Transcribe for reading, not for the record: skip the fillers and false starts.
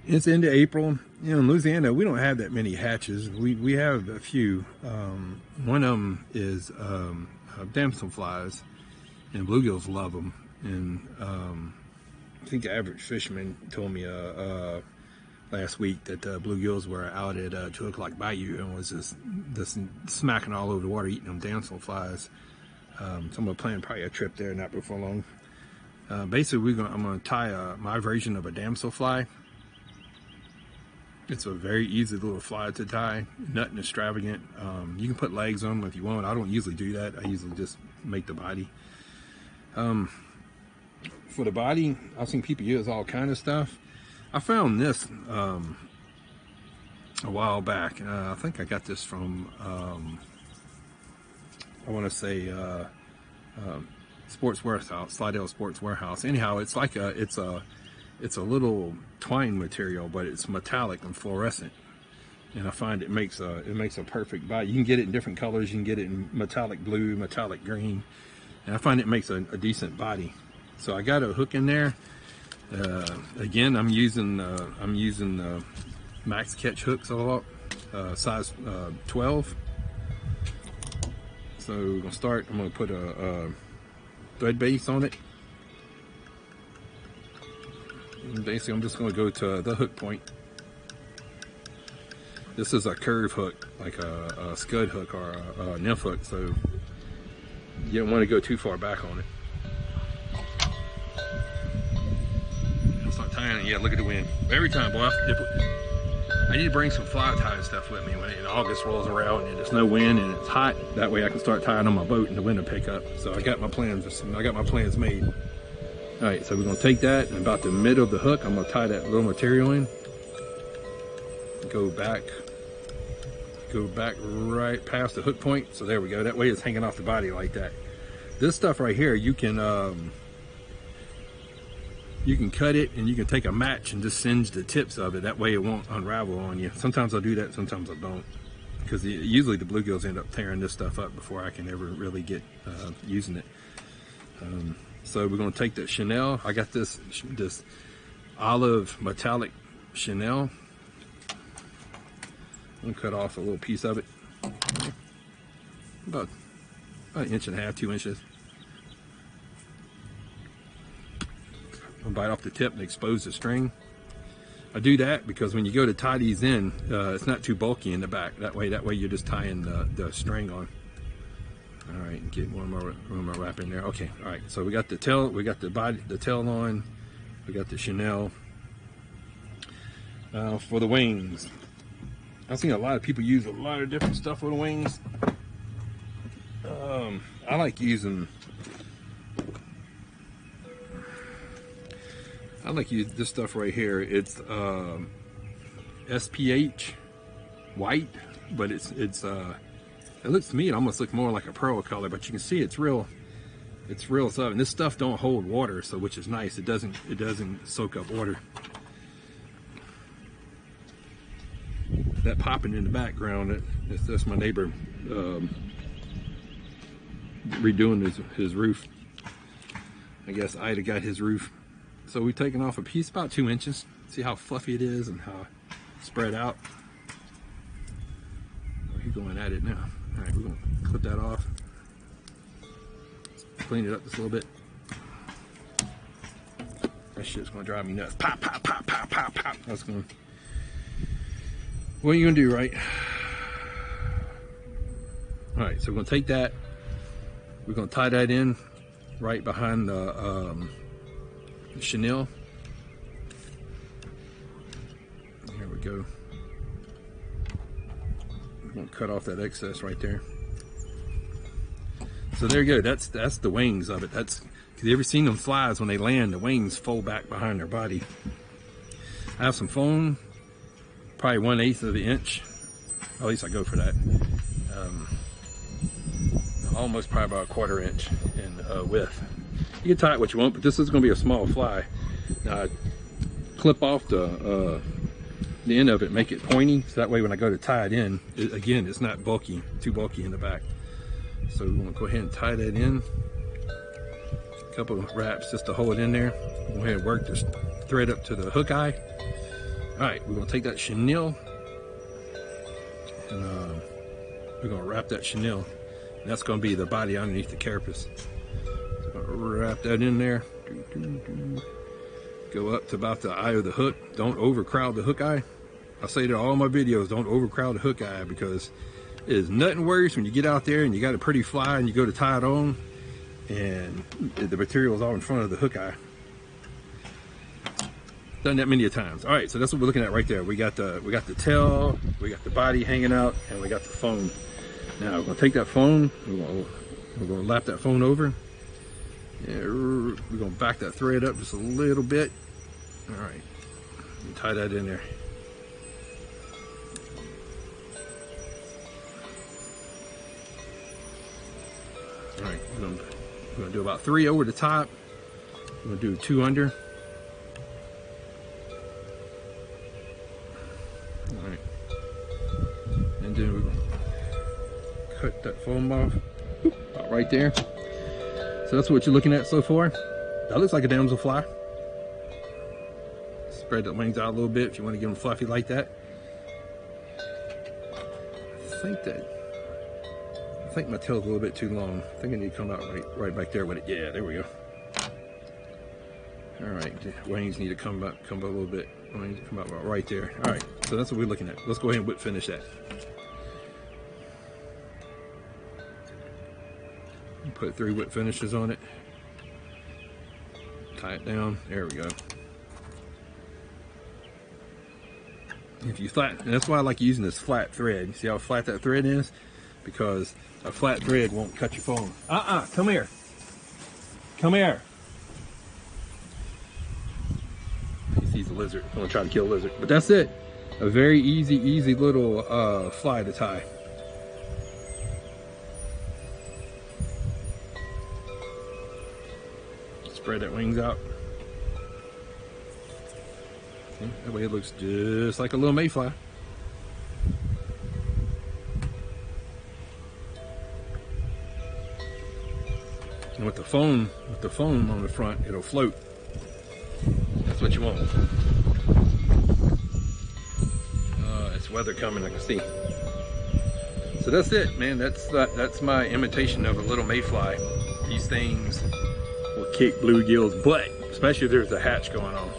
It's into April. You know, in Louisiana, we don't have that many hatches. We have a few. One of them is Damselflies, and bluegills love them. And I think Average Fisherman told me last week that bluegills were out at 2 o'clock bayou and was just smacking all over the water, eating them Damselflies. So I'm gonna plan probably a trip there not before long. Basically, I'm gonna tie my version of a Damselfly. It's a very easy little fly to tie, nothing extravagant. You can put legs on them if you want. I don't usually do that. I usually just make the body. For the body, I've seen people use all kind of stuff. I found this a while back. I think I got this from, I want to say, Sports Warehouse, Slidell Sports Warehouse. Anyhow, it's like it's a little twine material, but it's metallic and fluorescent, and I find it makes a perfect body. You can get it in different colors. You can get it in metallic blue, metallic green, and I find it makes a decent body. So I got a hook in there. Again, I'm using max catch hooks a lot, size 12. So we're gonna start. I'm gonna put a thread base on it. And basically, I'm just going to go to the hook point. This is a curve hook, like a scud hook or a nymph hook, so you don't want to go too far back on it. It's not tying it yet. Look at the wind. Every time, boy, I need to bring some fly tying stuff with me when August rolls around and there's no wind and it's hot. That way I can start tying on my boat and the wind will pick up. So I got my plans made. All right, so we're gonna take that, and about the middle of the hook, I'm gonna tie that little material in. Go back right past the hook point. So there we go. That way it's hanging off the body like that. This stuff right here, you can cut it and you can take a match and just singe the tips of it. That way it won't unravel on you. Sometimes I'll do that, sometimes I don't. Because usually the bluegills end up tearing this stuff up before I can ever really get using it. So we're going to take the chenille. I got this olive metallic chenille. I'm going to cut off a little piece of it. About an inch and a half, 2 inches. I'll bite off the tip and expose the string. I do that because when you go to tie these in, it's not too bulky in the back. That way you're just tying the string on. All right, get one more wrap in there. Okay, all right. So we got the tail, we got the body, the tail on, we got the chenille. For the wings, I've seen a lot of people use a lot of different stuff for the wings. I like using. I like use this stuff right here. It's SPH white, but it looks to me, it almost looks more like a pearl color, but you can see it's real soft. And this stuff don't hold water, so which is nice. It doesn't soak up water. That popping in the background, that's my neighbor redoing his roof. I guess Ida got his roof. So we've taken off a piece about 2 inches. See how fluffy it is and how spread out. Oh, he's going at it now. All right, we're gonna clip that off. Clean it up just a little bit. That shit's gonna drive me nuts. Pop, pop, pop, pop, pop, pop. That's gonna. What are you gonna do, right? All right, so we're gonna take that. We're gonna tie that in right behind the chenille. Here we go. I'm gonna cut off that excess right there. So there you go. That's the wings of it. That's, have you ever seen them flies when they land? The wings fold back behind their body. I have some foam, probably 1/8 of the inch. At least I go for that. Almost probably about 1/4 inch in width. You can tie it what you want, but this is going to be a small fly. Now, clip off the end of it, make it pointy, so that way when I go to tie it in, again, it's not bulky, too bulky in the back. So we're gonna go ahead and tie that in. A couple of wraps just to hold it in there. Go ahead and work this thread up to the hook eye. All right, we're gonna take that chenille and we're gonna wrap that chenille. And that's gonna be the body underneath the carapace. So I'm gonna wrap that in there. Go up to about the eye of the hook. Don't overcrowd the hook eye. I say to all my videos, don't overcrowd the hook eye, because it is nothing worse when you get out there and you got a pretty fly and you go to tie it on and the material is all in front of the hook eye. Done that many a times. All right, so that's what we're looking at right there. We got the tail, we got the body hanging out, and we got the phone. Now we're gonna take that phone, we're gonna lap that phone over. And we're gonna back that thread up just a little bit. All right, tie that in there. All right, we're gonna do about 3 over the top. We're gonna do 2 under. All right, and then we're gonna cut that foam off, about right there. So that's what you're looking at so far. That looks like a damselfly. Spread the wings out a little bit if you want to get them fluffy like that. I think my tail's a little bit too long. I think I need to come out right back there with it. Yeah, there we go. All right, the wings need to come up a little bit. Wings come out about right there. All right, so that's what we're looking at. Let's go ahead and whip finish that. Put 3 whip finishes on it. Tie it down. There we go. If you flat, and that's why I like using this flat thread. You see how flat that thread is? Because a flat thread won't cut your phone. Come here. Come here. He sees a lizard. I'm gonna try to kill a lizard. But that's it. A very easy little fly to tie. Spread that wings out. See, that way it looks just like a little mayfly. And with the foam on the front, it'll float. That's what you want. It's weather coming, I can see. So that's it, man. That's my imitation of a little mayfly. These things will kick bluegill's butt, especially if there's a hatch going on.